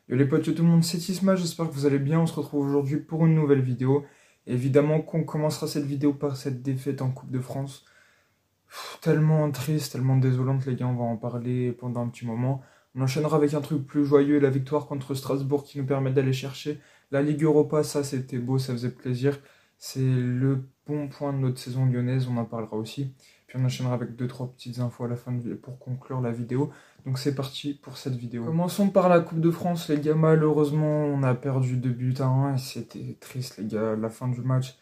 Yo les potes, yo tout le monde, c'est Isma, j'espère que vous allez bien. On se retrouve aujourd'hui pour une nouvelle vidéo. Et évidemment qu'on commencera cette vidéo par cette défaite en Coupe de France. Tellement triste, tellement désolante les gars, on va en parler pendant un petit moment. On enchaînera avec un truc plus joyeux, la victoire contre Strasbourg qui nous permet d'aller chercher la Ligue Europa. Ça c'était beau, ça faisait plaisir. C'est le bon point de notre saison lyonnaise, on en parlera aussi. Puis on enchaînera avec deux trois petites infos à la fin pour conclure la vidéo. Donc c'est parti pour cette vidéo. Commençons par la Coupe de France, les gars. Malheureusement, on a perdu 2 buts à 1 et c'était triste, les gars. La fin du match,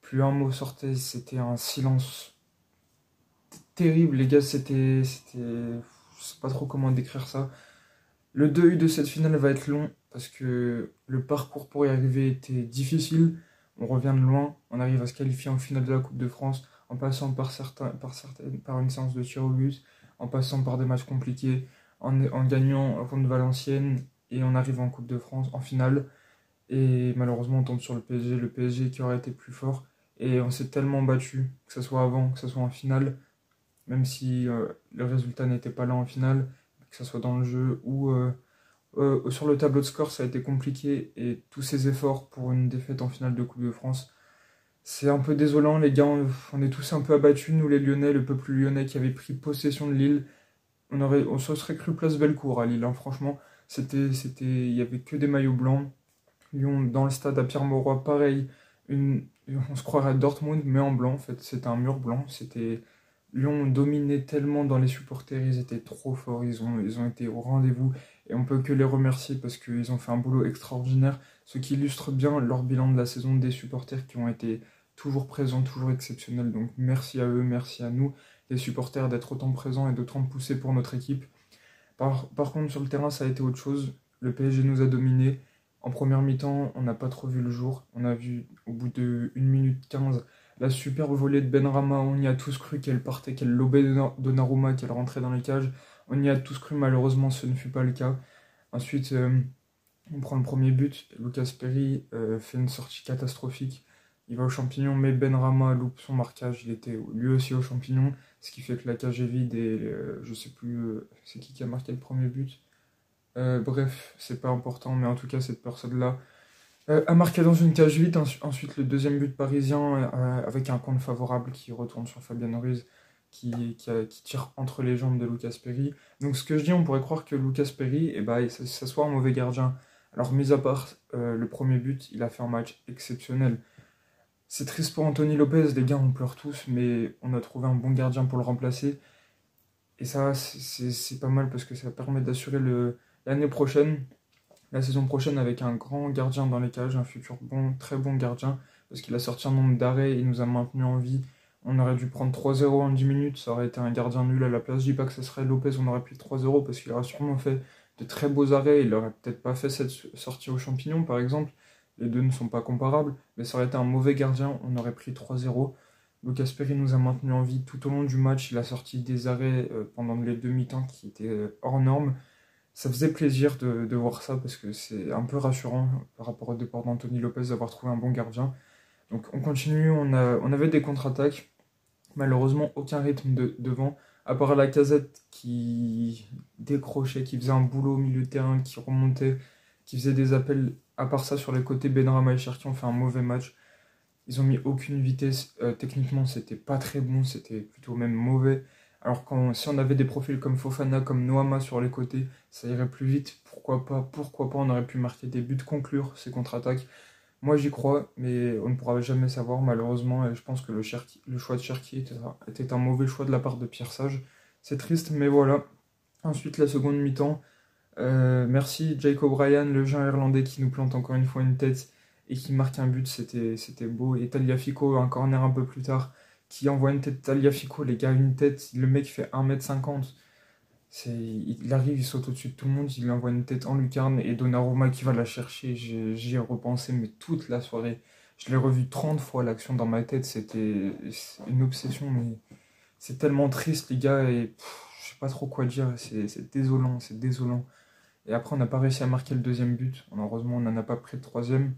plus un mot sortait, c'était un silence terrible, les gars. Je sais pas trop comment décrire ça. Le deuil de cette finale va être long parce que le parcours pour y arriver était difficile. On revient de loin, on arrive à se qualifier en finale de la Coupe de France en passant par une séance de tir au but, en passant par des matchs compliqués, en gagnant contre Valenciennes et on arrive en Coupe de France en finale. Et malheureusement, on tombe sur le PSG qui aurait été plus fort. Et on s'est tellement battu, que ce soit avant, que ce soit en finale, même si le résultat n'était pas là en finale, que ce soit dans le jeu ou sur le tableau de score, ça a été compliqué et tous ces efforts pour une défaite en finale de Coupe de France, c'est un peu désolant, les gars. On est tous un peu abattus, nous les Lyonnais, le peuple lyonnais qui avait pris possession de Lille. On se serait cru place Bellecour à Lille, hein, franchement. Il y avait que des maillots blancs. Lyon dans le stade à Pierre-Mauroy, pareil. On se croirait à Dortmund, mais en blanc, en fait. C'était un mur blanc. Lyon dominait tellement dans les supporters, ils étaient trop forts, ils ont été au rendez-vous et on peut que les remercier parce qu'ils ont fait un boulot extraordinaire, ce qui illustre bien leur bilan de la saison des supporters qui ont été toujours présents, toujours exceptionnels. Donc merci à eux, merci à nous, les supporters, d'être autant présents et d'autant pousser pour notre équipe. Par contre, sur le terrain, ça a été autre chose. Le PSG nous a dominés. En première mi-temps, on n'a pas trop vu le jour. On a vu au bout de 1 minute 15 la superbe volée de Benrahma. On y a tous cru qu'elle partait, qu'elle lobait Donnarumma, qu'elle rentrait dans les cages. On y a tous cru, malheureusement, ce ne fut pas le cas. Ensuite, on prend le premier but. Lucas Perry fait une sortie catastrophique. Il va au champignon, mais Benrahma loupe son marquage. Il était lui aussi au champignon, ce qui fait que la cage est vide et je sais plus c'est qui a marqué le premier but. Bref, c'est pas important, mais en tout cas, cette personne-là a marqué dans une cage vide. Ensuite, le deuxième but parisien avec un compte favorable qui retourne sur Fabien Ruiz, qui tire entre les jambes de Lucas Perry. Donc, ce que je dis, on pourrait croire que Lucas Perry, ça soit un mauvais gardien. Alors, mis à part le premier but, il a fait un match exceptionnel. C'est triste pour Anthony Lopez, les gars, on pleure tous, mais on a trouvé un bon gardien pour le remplacer. Et ça, c'est pas mal parce que ça permet d'assurer l'année prochaine, la saison prochaine, avec un grand gardien dans les cages, un futur bon, très bon gardien, parce qu'il a sorti un nombre d'arrêts, il nous a maintenu en vie. On aurait dû prendre 3-0 en 10 minutes, ça aurait été un gardien nul à la place. Je dis pas que ce serait Lopez, on aurait pris 3-0 parce qu'il aurait sûrement fait de très beaux arrêts. Il aurait peut-être pas fait cette sortie aux champignons, par exemple. Les deux ne sont pas comparables, mais ça aurait été un mauvais gardien, on aurait pris 3-0. Lucas Perry nous a maintenu en vie tout au long du match. Il a sorti des arrêts pendant les demi-temps qui étaient hors normes. Ça faisait plaisir de voir ça parce que c'est un peu rassurant par rapport au départ d'Anthony Lopez d'avoir trouvé un bon gardien. Donc on continue, on avait des contre-attaques. Malheureusement, aucun rythme devant, à part Lacazette qui décrochait, qui faisait un boulot au milieu de terrain, qui remontait, qui faisait des appels. À part ça, sur les côtés, Benrahma et Cherki ont fait un mauvais match. Ils ont mis aucune vitesse. Techniquement, c'était pas très bon, c'était plutôt même mauvais. Alors si on avait des profils comme Fofana, comme Noama sur les côtés, ça irait plus vite. Pourquoi pas, on aurait pu marquer des buts, conclure ces contre-attaques. Moi j'y crois, mais on ne pourra jamais savoir malheureusement. Et je pense que le choix de Cherki était un mauvais choix de la part de Pierre Sage. C'est triste, mais voilà. Ensuite, la seconde mi-temps. Merci Jacob Ryan, le jeune irlandais qui nous plante encore une fois une tête et qui marque un but, c'était beau. Et Tagliafico, un corner un peu plus tard, qui envoie une tête. Tagliafico, les gars, une tête, le mec fait 1m50. Il arrive, il saute au-dessus de tout le monde, il lui envoie une tête en lucarne et Donnarumma qui va la chercher. J'y ai repensé, mais toute la soirée. Je l'ai revu 30 fois l'action dans ma tête, c'était une obsession, mais c'est tellement triste, les gars, et je sais pas trop quoi dire, c'est désolant, c'est désolant. Et après, on n'a pas réussi à marquer le deuxième but. Heureusement, on n'en a pas pris le troisième.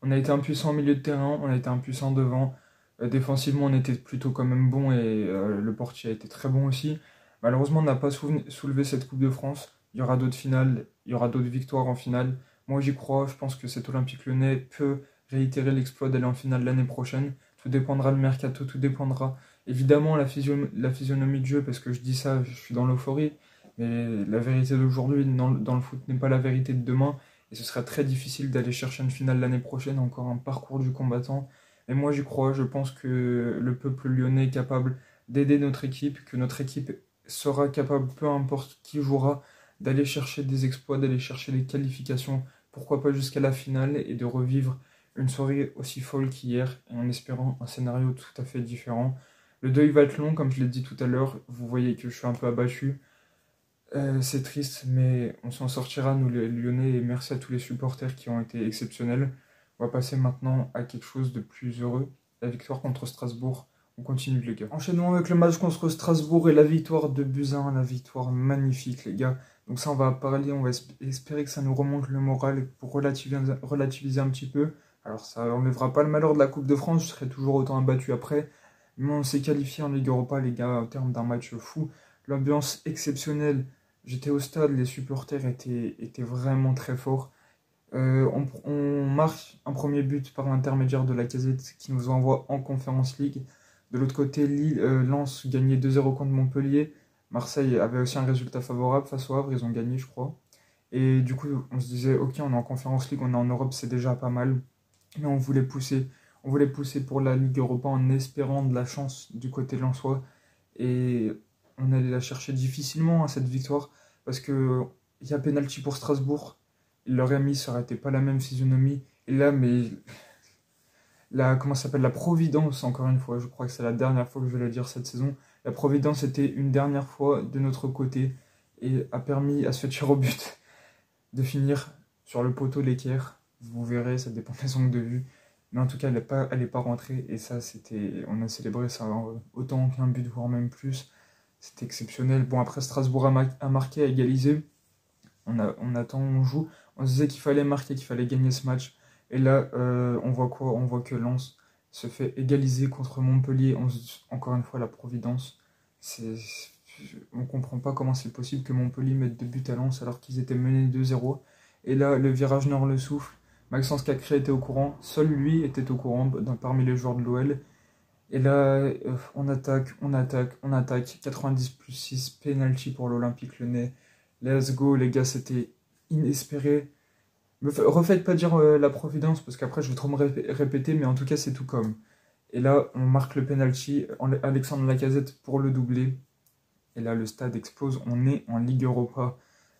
On a été impuissant au milieu de terrain, on a été impuissant devant. Défensivement, on était plutôt quand même bon et le portier a été très bon aussi. Malheureusement, on n'a pas soulevé cette Coupe de France. il y aura d'autres finales, il y aura d'autres victoires en finale. Moi j'y crois, je pense que cet Olympique Lyonnais peut réitérer l'exploit d'aller en finale l'année prochaine. Tout dépendra du mercato, tout dépendra évidemment la physionomie de jeu, parce que je dis ça, je suis dans l'euphorie, mais la vérité d'aujourd'hui dans le foot n'est pas la vérité de demain, et ce sera très difficile d'aller chercher une finale l'année prochaine, encore un parcours du combattant. Et moi j'y crois, je pense que le peuple lyonnais est capable d'aider notre équipe, que notre équipe sera capable, peu importe qui jouera, d'aller chercher des exploits, d'aller chercher des qualifications, pourquoi pas jusqu'à la finale, et de revivre une soirée aussi folle qu'hier, et en espérant un scénario tout à fait différent. Le deuil va être long, comme je l'ai dit tout à l'heure, vous voyez que je suis un peu abattu. C'est triste, mais on s'en sortira, nous les Lyonnais, et merci à tous les supporters qui ont été exceptionnels. On va passer maintenant à quelque chose de plus heureux, la victoire contre Strasbourg. On continue les gars. Enchaînons avec le match contre Strasbourg et la victoire de Buzyn, la victoire magnifique les gars. Donc ça on va parler, on va espérer que ça nous remonte le moral pour relativiser un petit peu. Alors ça enlèvera pas le malheur de la Coupe de France, je serai toujours autant abattu après. Mais on s'est qualifié en Ligue Europa les gars, au terme d'un match fou. L'ambiance exceptionnelle, j'étais au stade, les supporters étaient vraiment très forts. On marque un premier but par l'intermédiaire de Lacazette qui nous envoie en Conference League. De l'autre côté, Lens gagnait 2-0 contre Montpellier. Marseille avait aussi un résultat favorable face au Havre, ils ont gagné, je crois. Et du coup, on se disait, ok, on est en Conference League, on est en Europe, c'est déjà pas mal. Mais on voulait pousser. On voulait pousser pour la Ligue Europa en espérant de la chance du côté lensois. Et on allait la chercher difficilement, cette victoire, parce qu'il y a pénalty pour Strasbourg. Il l'aurait mis, ça aurait été pas la même physionomie. Et là, mais comment ça s'appelle, la Providence, encore une fois, je crois que c'est la dernière fois que je vais la dire cette saison. La Providence était une dernière fois de notre côté et a permis à ce tir au but de finir sur le poteau l'équerre. Vous verrez, ça dépend des angles de vue. Mais en tout cas, elle est pas rentrée. Et ça, on a célébré ça autant qu'un but, voire même plus. C'était exceptionnel. Bon, après, Strasbourg a marqué, a égalisé. On attend, on joue. On se disait qu'il fallait marquer, qu'il fallait gagner ce match. Et là, on voit quoi? On voit que Lens se fait égaliser contre Montpellier. Encore une fois, la Providence. On ne comprend pas comment c'est possible que Montpellier mette 2 buts à Lens alors qu'ils étaient menés 2-0. Et là, le virage nord le souffle. Maxence Cacré était au courant. Seul lui était au courant parmi les joueurs de l'OL. Et là, on attaque. 90 plus 6, penalty pour l'Olympique Lyonnais. Let's go, les gars, c'était inespéré. Refaites pas dire la Providence, parce qu'après je vais trop me répéter, mais en tout cas c'est tout comme. Et là, on marque le penalty, Alexandre Lacazette pour le doubler. Et là, le stade explose, on est en Ligue Europa.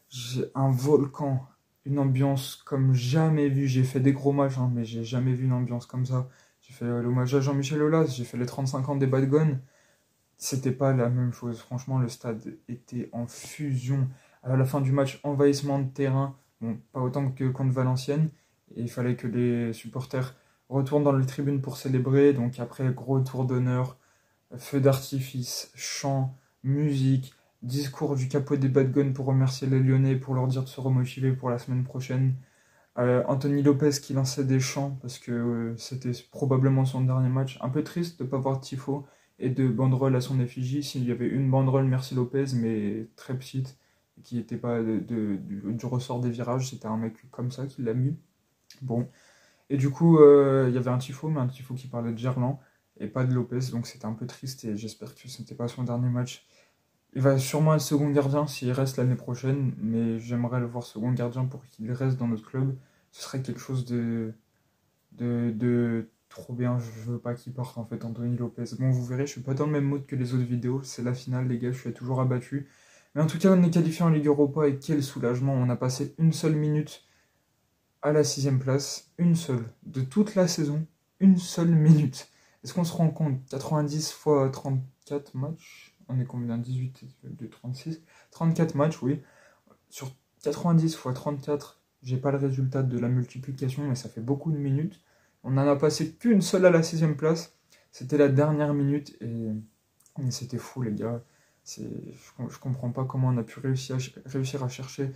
J'ai un volcan, une ambiance comme jamais vu. J'ai fait des gros matchs, hein, mais j'ai jamais vu une ambiance comme ça. J'ai fait l'hommage à Jean-Michel Aulas, j'ai fait les 35 ans des Bad Guns. C'était pas la même chose. Franchement, le stade était en fusion. À la fin du match, envahissement de terrain. Bon, pas autant que contre Valenciennes. Et il fallait que les supporters retournent dans les tribunes pour célébrer. Donc après, gros tour d'honneur, feu d'artifice, chant, musique, discours du capot des Bad Guns pour remercier les Lyonnais, pour leur dire de se remotiver pour la semaine prochaine. Anthony Lopez qui lançait des chants parce que c'était probablement son dernier match. Un peu triste de ne pas voir de tifo et de banderole à son effigie. S'il y avait une banderole Merci Lopez, mais très petite, qui n'était pas du ressort des virages, c'était un mec comme ça qui l'a mis. Bon. Et du coup, il y avait un tifo, mais un tifo qui parlait de Gerland et pas de Lopez, donc c'était un peu triste et j'espère que ce n'était pas son dernier match. Il va sûrement être second gardien s'il reste l'année prochaine, mais j'aimerais le voir second gardien pour qu'il reste dans notre club. Ce serait quelque chose de trop bien. Je veux pas qu'il parte en fait, Anthony Lopez. Bon, vous verrez, je suis pas dans le même mode que les autres vidéos. C'est la finale, les gars, je suis toujours abattu. Mais en tout cas, on est qualifié en Ligue Europa et quel soulagement. On a passé une seule minute à la 6ème place. Une seule. De toute la saison, une seule minute. Est-ce qu'on se rend compte? 90 fois 34 matchs. On est combien? 18, 2, 36. 34 matchs, oui. Sur 90 fois 34, j'ai pas le résultat de la multiplication, mais ça fait beaucoup de minutes. On n'en a passé qu'une seule à la 6ème place. C'était la dernière minute et c'était fou, les gars. Je comprends pas comment on a pu réussir à chercher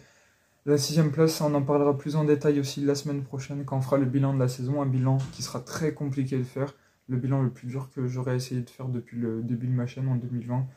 la 6ème place. On en parlera plus en détail aussi la semaine prochaine quand on fera le bilan de la saison. Un bilan qui sera très compliqué de faire. Le bilan le plus dur que j'aurais essayé de faire depuis le début de ma chaîne en 2020.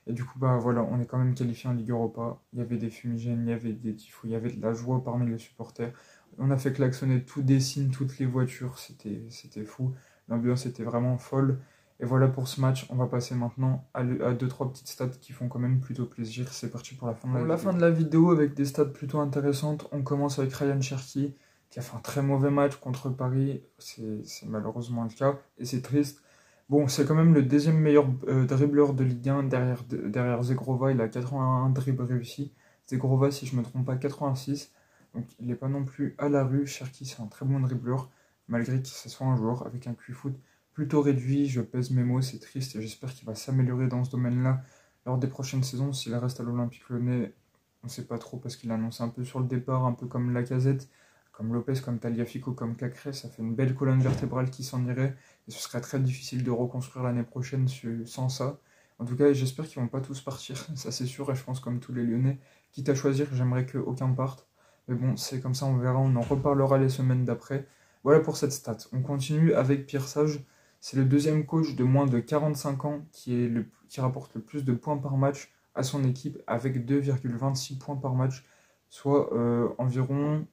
Et du coup, bah voilà, on est quand même qualifié en Ligue Europa. Il y avait des fumigènes, il y avait des tifos, il y avait de la joie parmi les supporters. On a fait klaxonner tous des signes, toutes les voitures, c'était fou. L'ambiance était vraiment folle. Et voilà pour ce match, on va passer maintenant à 2-3 petites stats qui font quand même plutôt plaisir. C'est parti pour la fin de la vidéo. La fin de la vidéo avec des stats plutôt intéressantes. On commence avec Ryan Cherki qui a fait un très mauvais match contre Paris. C'est malheureusement le cas et c'est triste. Bon, c'est quand même le deuxième meilleur dribbleur de Ligue 1 derrière Zegrova. Il a 81 dribbles réussis. Zegrova, si je ne me trompe pas, 86. Donc il n'est pas non plus à la rue. Cherki, c'est un très bon dribbleur, malgré que ce soit un joueur avec un QI foot plutôt réduit. Je pèse mes mots, c'est triste et j'espère qu'il va s'améliorer dans ce domaine-là lors des prochaines saisons. S'il reste à l'Olympique Lyonnais, on ne sait pas trop parce qu'il annonce un peu sur le départ, un peu comme Lacazette, comme Lopez, comme Tagliafico, comme Cacré. Ça fait une belle colonne vertébrale qui s'en irait et ce serait très difficile de reconstruire l'année prochaine sans ça. En tout cas, j'espère qu'ils vont pas tous partir, ça c'est sûr, et je pense comme tous les Lyonnais, quitte à choisir, j'aimerais qu'aucun parte. Mais bon, c'est comme ça, on verra, on en reparlera les semaines d'après. Voilà pour cette stat. On continue avec Pierre Sage. C'est le deuxième coach de moins de 45 ans qui rapporte le plus de points par match à son équipe avec 2,26 points par match, soit environ...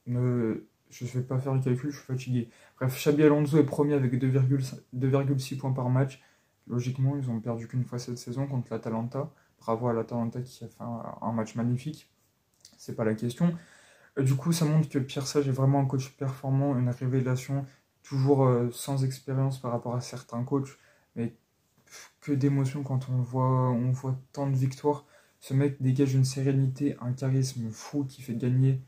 je ne vais pas faire le calcul, je suis fatigué. Bref, Xabi Alonso est premier avec 2,6 points par match. Logiquement, ils ont perdu qu'une fois cette saison contre l'Atalanta. Bravo à l'Atalanta qui a fait un match magnifique. C'est pas la question. Du coup, ça montre que Pierre Sage est vraiment un coach performant, une révélation, toujours sans expérience par rapport à certains coachs, mais que d'émotions quand on voit tant de victoires. Ce mec dégage une sérénité, un charisme fou qui fait gagner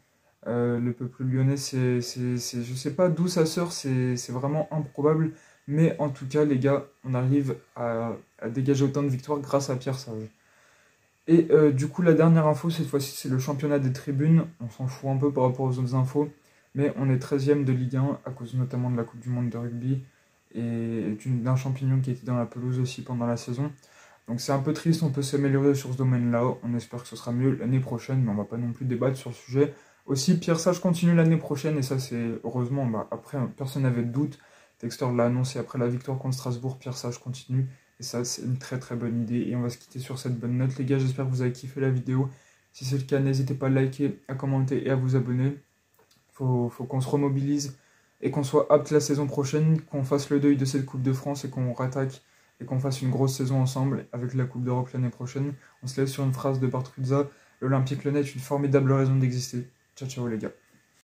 le peuple lyonnais. Je sais pas d'où ça sort, c'est vraiment improbable, mais en tout cas, les gars, on arrive à dégager autant de victoires grâce à Pierre Sage. Et du coup, la dernière info, cette fois-ci, c'est le championnat des tribunes. On s'en fout un peu par rapport aux autres infos, mais on est 13e de Ligue 1, à cause notamment de la Coupe du Monde de rugby, et d'un champignon qui était dans la pelouse aussi pendant la saison. Donc c'est un peu triste, on peut s'améliorer sur ce domaine-là. On espère que ce sera mieux l'année prochaine, mais on va pas non plus débattre sur le sujet. Aussi, Pierre Sage continue l'année prochaine, et ça c'est heureusement, après personne n'avait de doute. Textor l'a annoncé après la victoire contre Strasbourg, Pierre Sage continue. Et ça, c'est une très très bonne idée. Et on va se quitter sur cette bonne note, les gars. J'espère que vous avez kiffé la vidéo. Si c'est le cas, n'hésitez pas à liker, à commenter et à vous abonner. Faut qu'on se remobilise et qu'on soit apte la saison prochaine, qu'on fasse le deuil de cette Coupe de France et qu'on rattaque et qu'on fasse une grosse saison ensemble avec la Coupe d'Europe l'année prochaine. On se laisse sur une phrase de Bartruza. L'Olympique Lyonnais est une formidable raison d'exister. Ciao ciao les gars.